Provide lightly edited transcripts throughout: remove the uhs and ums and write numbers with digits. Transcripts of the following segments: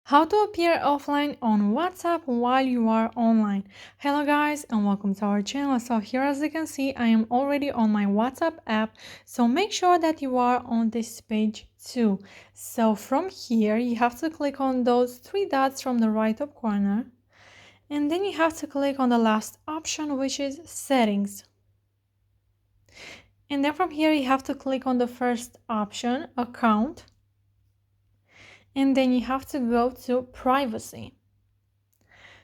How to appear offline on WhatsApp while you are online. Hello guys and welcome to our channel. So here, as you can see, I am already on my WhatsApp app, so make sure that you are on this page too. So from here you have to click on those three dots from the right top corner, and then you have to click on the last option, which is settings. And then from here you have to click on the first option, account, and then you have to go to privacy.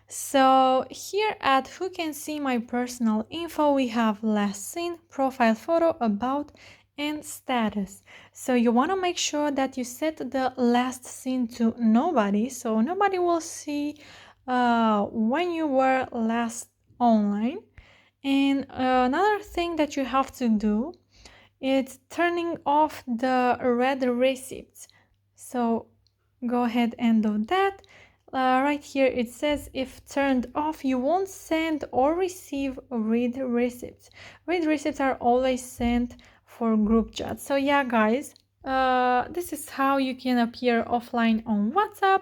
So here at who can see my personal info, we have last seen, profile photo, about, and status. So you want to make sure that you set the last seen to nobody, so nobody will see when you were last online. And another thing that you have to do is turning off the read receipts. So go ahead and do that. Right here it says if turned off, you won't send or receive read receipts. Read receipts are always sent for group chat. So yeah guys, this is how you can appear offline on WhatsApp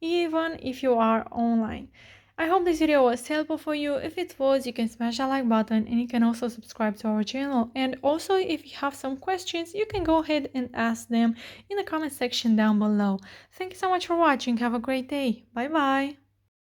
even if you are online. I hope this video was helpful for you. If it was, you can smash that like button, and you can also subscribe to our channel. And also, if you have some questions, you can go ahead and ask them in the comment section down below. Thank you so much for watching. Have a great day. Bye bye.